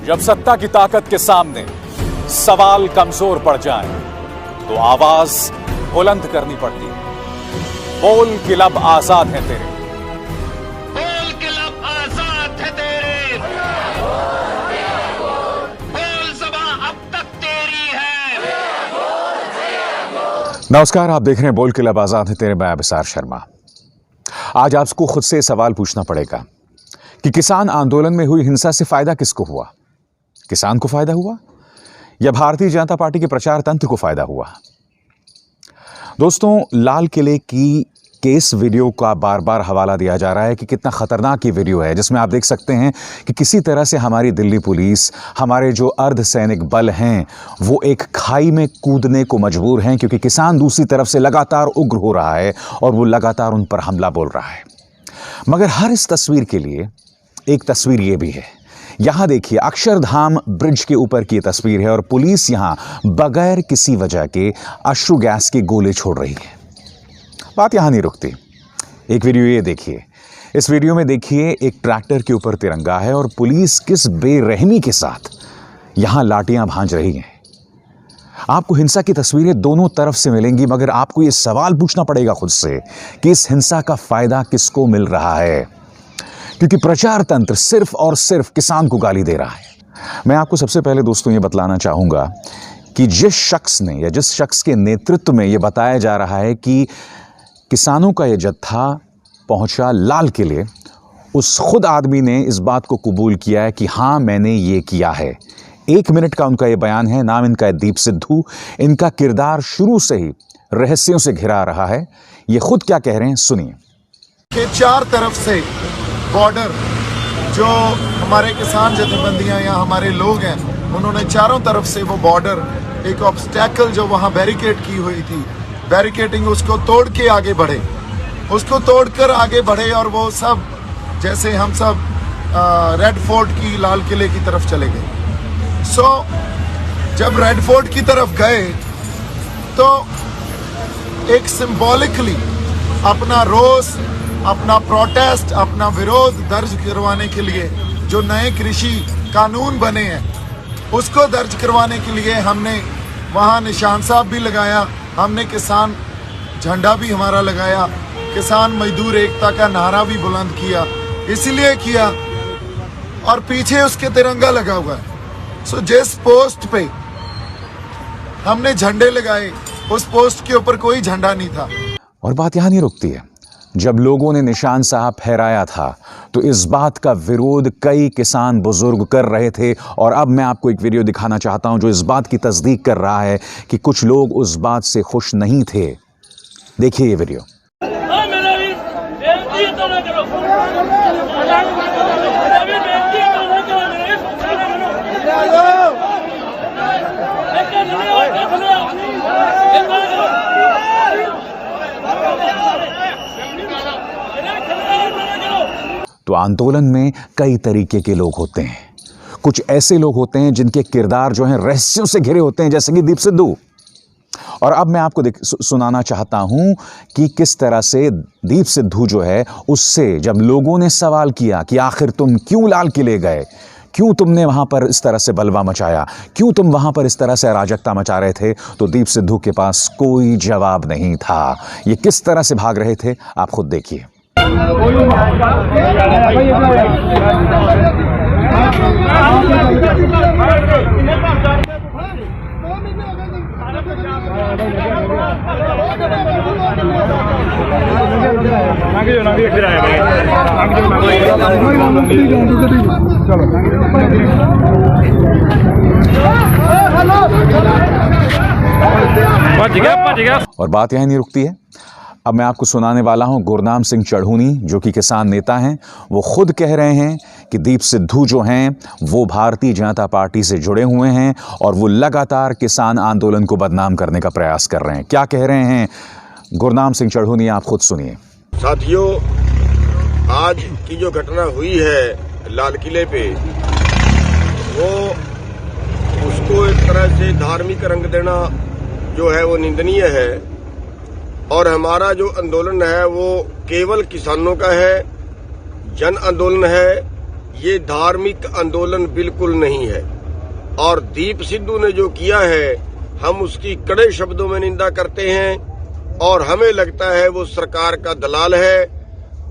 जब सत्ता की ताकत के सामने सवाल कमजोर पड़ जाए तो आवाज बुलंद करनी पड़ती है। बोल कि लब आजाद है तेरे, बोल के लब आजाद है तेरे, बोल ज़बां अब तक तेरी है। नमस्कार, आप देख रहे हैं बोल के लब आजाद है तेरे। मैं अभिसार शर्मा। आज आपको खुद से सवाल पूछना पड़ेगा कि किसान आंदोलन में हुई हिंसा से फायदा किसको हुआ? किसान को फायदा हुआ या भारतीय जनता पार्टी के प्रचार तंत्र को फायदा हुआ? दोस्तों, लाल किले की केस वीडियो का बार बार हवाला दिया जा रहा है कि कितना खतरनाक ये वीडियो है, जिसमें आप देख सकते हैं कि किसी तरह से हमारी दिल्ली पुलिस, हमारे जो अर्धसैनिक बल हैं, वो एक खाई में कूदने को मजबूर हैं, क्योंकि किसान दूसरी तरफ से लगातार उग्र हो रहा है और वो लगातार उन पर हमला बोल रहा है। मगर हर इस तस्वीर के लिए एक तस्वीर ये भी है। यहां देखिए, अक्षरधाम ब्रिज के ऊपर की तस्वीर है और पुलिस यहां बगैर किसी वजह के अश्रु गैस के गोले छोड़ रही है। बात यहां नहीं रुकती। एक वीडियो ये देखिए। इस वीडियो में देखिए, एक ट्रैक्टर के ऊपर तिरंगा है और पुलिस किस बेरहमी के साथ यहां लाठियां भांज रही हैं। आपको हिंसा की तस्वीरें दोनों तरफ से मिलेंगी, मगर आपको यह सवाल पूछना पड़ेगा खुद से कि इस हिंसा का फायदा किसको मिल रहा है, क्योंकि प्रचार तंत्र सिर्फ और सिर्फ किसान को गाली दे रहा है। मैं आपको सबसे पहले दोस्तों ये बतलाना चाहूंगा कि जिस शख्स ने या जिस शख्स के नेतृत्व में ये बताया जा रहा है कि किसानों का ये जत्था पहुंचा लाल किले, उस खुद आदमी ने इस बात को कबूल किया है कि हाँ, मैंने ये किया है। 1 मिनट का उनका ये बयान है। नाम इनका है दीप सिद्धू। इनका किरदार शुरू से ही रहस्यों से घिरा रहा है। ये खुद क्या कह रहे हैं, सुनिए। के चार तरफ से बॉर्डर, जो हमारे किसान जथेबंदियां या हमारे लोग हैं, उन्होंने चारों तरफ से वो बॉर्डर, एक ऑब्स्टैकल जो वहाँ बैरिकेड की हुई थी, बैरिकेडिंग, उसको तोड़ के आगे बढ़े, उसको तोड़कर आगे बढ़े और वो सब जैसे हम सब रेड फोर्ट की लाल किले की तरफ चले गए। जब रेड फोर्ट की तरफ गए तो एक सिंबॉलिकली अपना रोष, अपना प्रोटेस्ट, अपना विरोध दर्ज करवाने के लिए जो नए कृषि कानून बने हैं, उसको दर्ज करवाने के लिए हमने वहाँ निशान साहब भी लगाया, हमने किसान झंडा भी हमारा लगाया, किसान मजदूर एकता का नारा भी बुलंद किया। इसलिए किया और पीछे उसके तिरंगा लगा हुआ है। जिस पोस्ट पे हमने झंडे लगाए, उस पोस्ट के ऊपर कोई झंडा नहीं था। और बात यहां नहीं रुकती है। जब लोगों ने निशान साहब फहराया था तो इस बात का विरोध कई किसान बुजुर्ग कर रहे थे, और अब मैं आपको एक वीडियो दिखाना चाहता हूं जो इस बात की तस्दीक कर रहा है कि कुछ लोग उस बात से खुश नहीं थे। देखिए ये वीडियो। तो आंदोलन में कई तरीके के लोग होते हैं। कुछ ऐसे लोग होते हैं जिनके किरदार जो हैं रहस्यों से घिरे होते हैं, जैसे कि दीप सिद्धू। और अब मैं आपको सुनाना चाहता हूं कि किस तरह से दीप सिद्धू जो है, उससे जब लोगों ने सवाल किया कि आखिर तुम क्यों लाल किले गए, क्यों तुमने वहां पर इस तरह से बलवा मचाया, क्यों तुम वहां पर इस तरह से अराजकता मचा रहे थे, तो दीप सिद्धू के पास कोई जवाब नहीं था। ये किस तरह से भाग रहे थे, आप खुद देखिए। और बात यहीं नहीं रुकती है। अब मैं आपको सुनाने वाला हूं गुरनाम सिंह चढ़ूनी, जो कि किसान नेता हैं। वो खुद कह रहे हैं कि दीप सिद्धू जो हैं वो भारतीय जनता पार्टी से जुड़े हुए हैं और वो लगातार किसान आंदोलन को बदनाम करने का प्रयास कर रहे हैं। क्या कह रहे हैं गुरनाम सिंह चढ़ूनी, आप खुद सुनिए। साथियों, आज की जो घटना हुई है लाल किले पे, वो उसको एक तरह से धार्मिक रंग देना जो है वो निंदनीय है। और हमारा जो आंदोलन है वो केवल किसानों का है, जन आंदोलन है। ये धार्मिक आंदोलन बिल्कुल नहीं है। और दीप सिद्धू ने जो किया है हम उसकी कड़े शब्दों में निंदा करते हैं और हमें लगता है वो सरकार का दलाल है।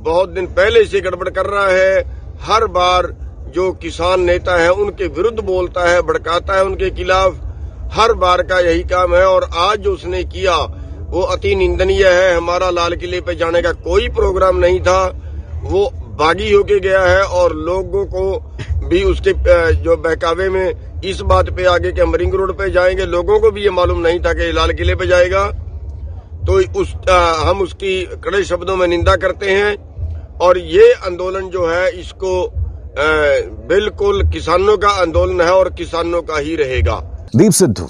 बहुत दिन पहले से गड़बड़ कर रहा है। हर बार जो किसान नेता है उनके विरुद्ध बोलता है, भड़काता है उनके खिलाफ। हर बार का यही काम है और आज जो उसने किया वो अति निंदनीय है। हमारा लाल किले पे जाने का कोई प्रोग्राम नहीं था, वो बागी होके गया है और लोगों को भी उसके जो बहकावे में इस बात पे आगे कि हम रिंग रोड पे जाएंगे, लोगों को भी ये मालूम नहीं था कि लाल किले पे जाएगा। तो हम उसकी कड़े शब्दों में निंदा करते हैं और ये आंदोलन जो है इसको बिल्कुल किसानों का आंदोलन है और किसानों का ही रहेगा। दीप सिद्धू,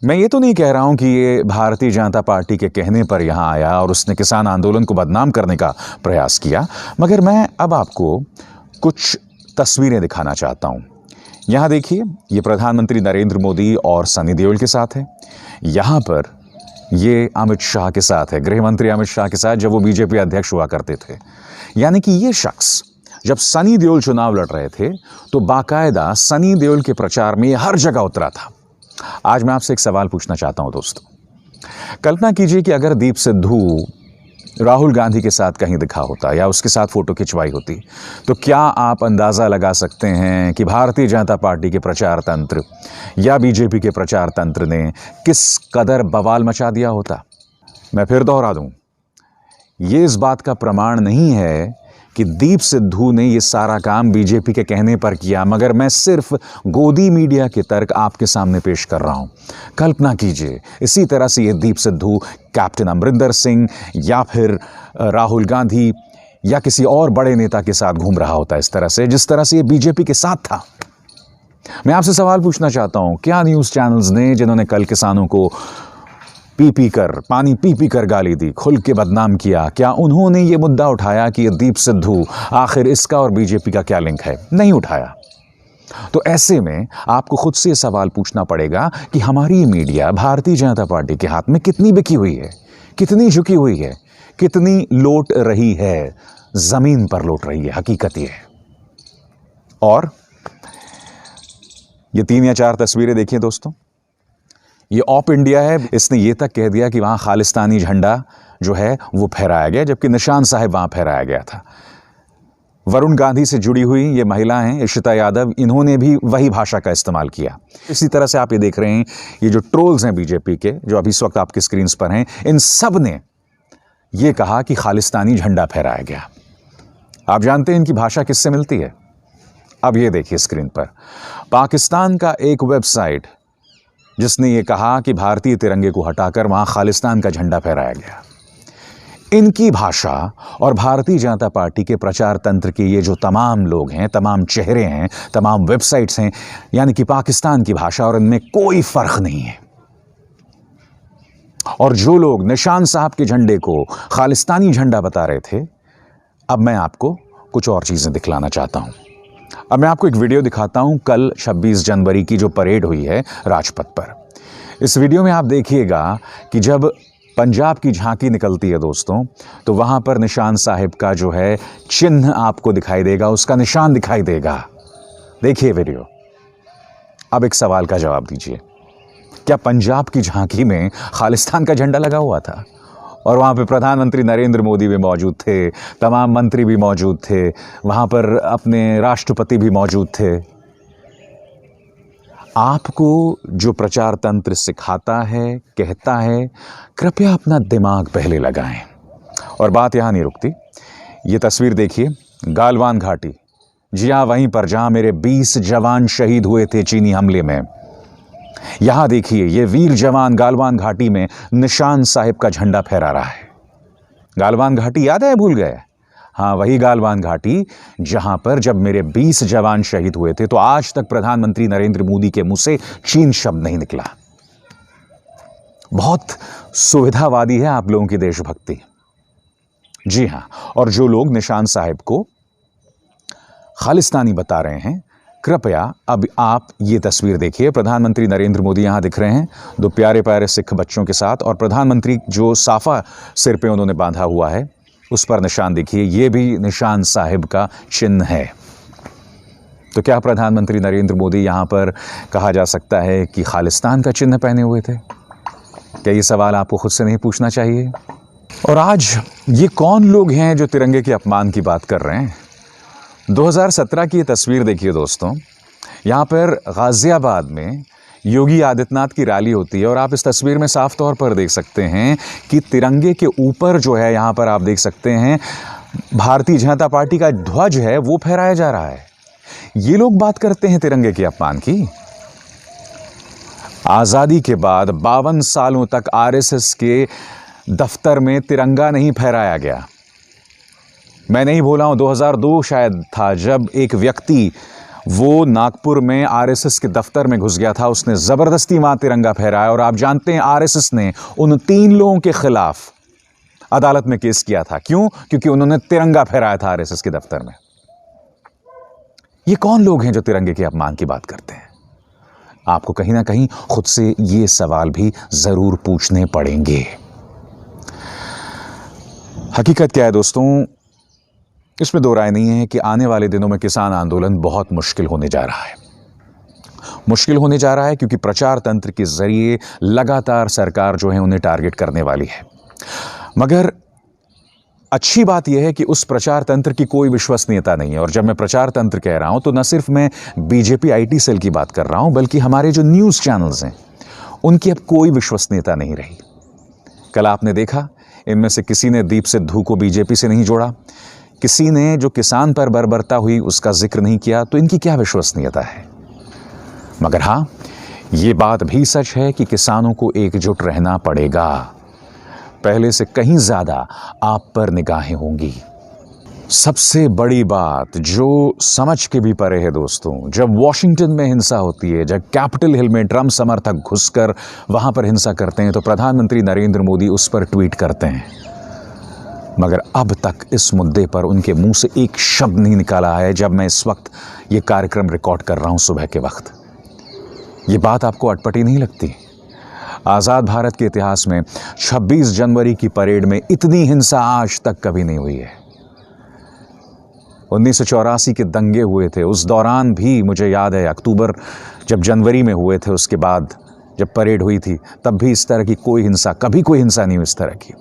मैं ये तो नहीं कह रहा हूं कि ये भारतीय जनता पार्टी के कहने पर यहां आया और उसने किसान आंदोलन को बदनाम करने का प्रयास किया, मगर मैं अब आपको कुछ तस्वीरें दिखाना चाहता हूं। यहां देखिए, ये प्रधानमंत्री नरेंद्र मोदी और सनी देओल के साथ है। यहां पर ये अमित शाह के साथ है, गृह मंत्री अमित शाह के साथ, जब वो बीजेपी अध्यक्ष हुआ करते थे। यानी कि ये शख्स जब सनी देओल चुनाव लड़ रहे थे तो बाकायदा सनी देओल के प्रचार में हर जगह उतरा था। आज मैं आपसे एक सवाल पूछना चाहता हूं दोस्तों, कल्पना कीजिए कि अगर दीप सिद्धू राहुल गांधी के साथ कहीं दिखा होता या उसके साथ फोटो खिंचवाई होती, तो क्या आप अंदाजा लगा सकते हैं कि भारतीय जनता पार्टी के प्रचार तंत्र या बीजेपी के प्रचार तंत्र ने किस कदर बवाल मचा दिया होता? मैं फिर दोहरा दूं, ये इस बात का प्रमाण नहीं है कि दीप सिद्धू ने ये सारा काम बीजेपी के कहने पर किया, मगर मैं सिर्फ गोदी मीडिया के तर्क आपके सामने पेश कर रहा हूं। कल्पना कीजिए इसी तरह से ये दीप सिद्धू कैप्टन अमरिंदर सिंह या फिर राहुल गांधी या किसी और बड़े नेता के साथ घूम रहा होता, इस तरह से जिस तरह से ये बीजेपी के साथ था। मैं आपसे सवाल पूछना चाहता हूं, क्या न्यूज़ चैनल्स ने जिन्होंने कल किसानों को पानी पी पी कर गाली दी, खुल के बदनाम किया, क्या उन्होंने ये मुद्दा उठाया कि ये दीप सिद्धू आखिर इसका और बीजेपी का क्या लिंक है? नहीं उठाया। तो ऐसे में आपको खुद से सवाल पूछना पड़ेगा कि हमारी मीडिया भारतीय जनता पार्टी के हाथ में कितनी बिकी हुई है, कितनी झुकी हुई है, कितनी लौट रही है, जमीन पर लौट रही है। हकीकत ये है। और ये 3 या 4 तस्वीरें देखिए दोस्तों, ये ऑप इंडिया है। इसने ये तक कह दिया कि वहाँ खालिस्तानी झंडा जो है वो फहराया गया, जबकि निशान साहिब वहाँ फहराया गया था। वरुण गांधी से जुड़ी हुई ये महिला हैं इशिता यादव, इन्होंने भी वही भाषा का इस्तेमाल किया। इसी तरह से आप ये देख रहे हैं, ये जो ट्रोल्स हैं बीजेपी के, जो अभी इस वक्त आपकी स्क्रीन पर हैं, इन सब ने ये कहा कि खालिस्तानी झंडा फहराया गया। आप जानते हैं इनकी भाषा किससे मिलती है? अब ये देखिए स्क्रीन पर, पाकिस्तान का एक वेबसाइट जिसने ये कहा कि भारतीय तिरंगे को हटाकर वहां खालिस्तान का झंडा फहराया गया। इनकी भाषा और भारतीय जनता पार्टी के प्रचार तंत्र के ये जो तमाम लोग हैं, तमाम चेहरे हैं, तमाम वेबसाइट्स हैं, यानी कि पाकिस्तान की भाषा और इनमें कोई फर्क नहीं है। और जो लोग निशान साहब के झंडे को खालिस्तानी झंडा बता रहे थे, अब मैं आपको कुछ और चीजें दिखलाना चाहता हूं। अब मैं आपको एक वीडियो दिखाता हूं, कल 26 जनवरी की जो परेड हुई है राजपथ पर। इस वीडियो में आप देखिएगा कि जब पंजाब की झांकी निकलती है दोस्तों, तो वहां पर निशान साहिब का जो है चिन्ह आपको दिखाई देगा, उसका निशान दिखाई देगा। देखिए वीडियो। अब एक सवाल का जवाब दीजिए, क्या पंजाब की झांकी में खालिस्तान का झंडा लगा हुआ था? और वहाँ पे प्रधानमंत्री नरेंद्र मोदी भी मौजूद थे, तमाम मंत्री भी मौजूद थे, वहाँ पर अपने राष्ट्रपति भी मौजूद थे। आपको जो प्रचार तंत्र सिखाता है, कहता है, कृपया अपना दिमाग पहले लगाएं। और बात यहाँ नहीं रुकती। ये तस्वीर देखिए, गालवान घाटी, जी हाँ, वहीं पर जहाँ मेरे 20 जवान शहीद हुए थे चीनी हमले में। यहां देखिए, ये वीर जवान गालवान घाटी में निशान साहिब का झंडा फहरा रहा है। गालवान घाटी याद है? भूल गए? हाँ, वही गालवान घाटी जहां पर जब मेरे 20 जवान शहीद हुए थे, तो आज तक प्रधानमंत्री नरेंद्र मोदी के मुंह से चीन शब्द नहीं निकला। बहुत सुविधावादी है आप लोगों की देशभक्ति। जी हां, और जो लोग निशान साहिब को खालिस्तानी बता रहे हैं, कृपया अब आप ये तस्वीर देखिए। प्रधानमंत्री नरेंद्र मोदी यहां दिख रहे हैं 2 प्यारे प्यारे सिख बच्चों के साथ, और प्रधानमंत्री जो साफा सिर पे उन्होंने बांधा हुआ है, उस पर निशान देखिए, ये भी निशान साहिब का चिन्ह है। तो क्या प्रधानमंत्री नरेंद्र मोदी यहाँ पर कहा जा सकता है कि खालिस्तान का चिन्ह पहने हुए थे? क्या ये सवाल आपको खुद से नहीं पूछना चाहिए? और आज ये कौन लोग हैं जो तिरंगे के अपमान की बात कर रहे हैं? 2017 की ये तस्वीर देखिए दोस्तों, यहाँ पर गाजियाबाद में योगी आदित्यनाथ की रैली होती है और आप इस तस्वीर में साफ तौर पर देख सकते हैं कि तिरंगे के ऊपर जो है यहाँ पर आप देख सकते हैं भारतीय जनता पार्टी का ध्वज है वो फहराया जा रहा है। ये लोग बात करते हैं तिरंगे के अपमान की। आजादी के बाद 52 सालों तक आरएसएस के दफ्तर में तिरंगा नहीं फहराया गया। मैं नहीं भूला हूं, 2002 शायद था जब एक व्यक्ति वो नागपुर में आरएसएस के दफ्तर में घुस गया था, उसने जबरदस्ती वहां तिरंगा फहराया और आप जानते हैं आरएसएस ने उन 3 लोगों के खिलाफ अदालत में केस किया था। क्यों? क्योंकि उन्होंने तिरंगा फहराया था आरएसएस के दफ्तर में। ये कौन लोग हैं जो तिरंगे के अपमान की बात करते हैं? आपको कहीं ना कहीं खुद से ये सवाल भी जरूर पूछने पड़ेंगे। हकीकत क्या है दोस्तों, इसमें दो राय नहीं है कि आने वाले दिनों में किसान आंदोलन बहुत मुश्किल होने जा रहा है। मुश्किल होने जा रहा है क्योंकि प्रचार तंत्र के जरिए लगातार सरकार जो है उन्हें टारगेट करने वाली है। मगर अच्छी बात यह है कि उस प्रचार तंत्र की कोई विश्वसनीयता नहीं है। और जब मैं प्रचार तंत्र कह रहा हूं तो न सिर्फ मैं बीजेपी आईटी सेल की बात कर रहा हूं, बल्कि हमारे जो न्यूज़ चैनल्स हैं उनकी अब कोई विश्वसनीयता नहीं रही। कल आपने देखा इनमें से किसी ने दीप सिद्धू को बीजेपी से नहीं जोड़ा, किसी ने जो किसान पर बर्बरता हुई उसका जिक्र नहीं किया, तो इनकी क्या विश्वसनीयता है? मगर हाँ, ये बात भी सच है कि किसानों को एकजुट रहना पड़ेगा। पहले से कहीं ज्यादा आप पर निगाहें होंगी। सबसे बड़ी बात जो समझ के भी परे है दोस्तों, जब वॉशिंगटन में हिंसा होती है, जब कैपिटल हिल में ट्रंप समर्थक घुसकर वहां पर हिंसा करते हैं तो प्रधानमंत्री नरेंद्र मोदी उस पर ट्वीट करते हैं। मगर अब तक इस मुद्दे पर उनके मुंह से एक शब्द नहीं निकाला है। जब मैं इस वक्त ये कार्यक्रम रिकॉर्ड कर रहा हूं सुबह के वक्त, ये बात आपको अटपटी नहीं लगती? आज़ाद भारत के इतिहास में 26 जनवरी की परेड में इतनी हिंसा आज तक कभी नहीं हुई है। 1984 के दंगे हुए थे, उस दौरान भी मुझे याद है अक्टूबर जब जनवरी में हुए थे, उसके बाद जब परेड हुई थी तब भी इस तरह की कोई हिंसा, कभी कोई हिंसा नहीं हुई इस तरह की।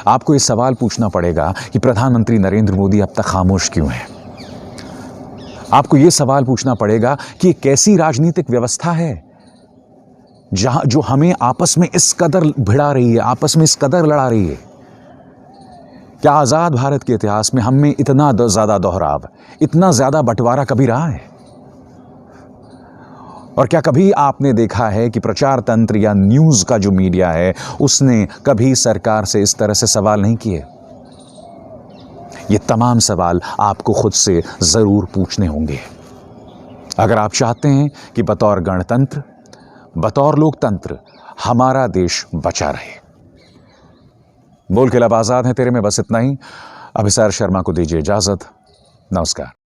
आपको ये सवाल पूछना पड़ेगा कि प्रधानमंत्री नरेंद्र मोदी अब तक खामोश क्यों हैं? आपको ये सवाल पूछना पड़ेगा कि कैसी राजनीतिक व्यवस्था है जहां जो हमें आपस में इस कदर भिड़ा रही है, आपस में इस कदर लड़ा रही है। क्या आजाद भारत के इतिहास में हम में इतना ज्यादा दोहराव, इतना ज्यादा बंटवारा कभी रहा है? और क्या कभी आपने देखा है कि प्रचार तंत्र या न्यूज़ का जो मीडिया है उसने कभी सरकार से इस तरह से सवाल नहीं किए? ये तमाम सवाल आपको खुद से ज़रूर पूछने होंगे अगर आप चाहते हैं कि बतौर गणतंत्र, बतौर लोकतंत्र हमारा देश बचा रहे। बोल के लब आज़ाद है तेरे में बस इतना ही। अभिसार शर्मा को दीजिए इजाज़त। नमस्कार।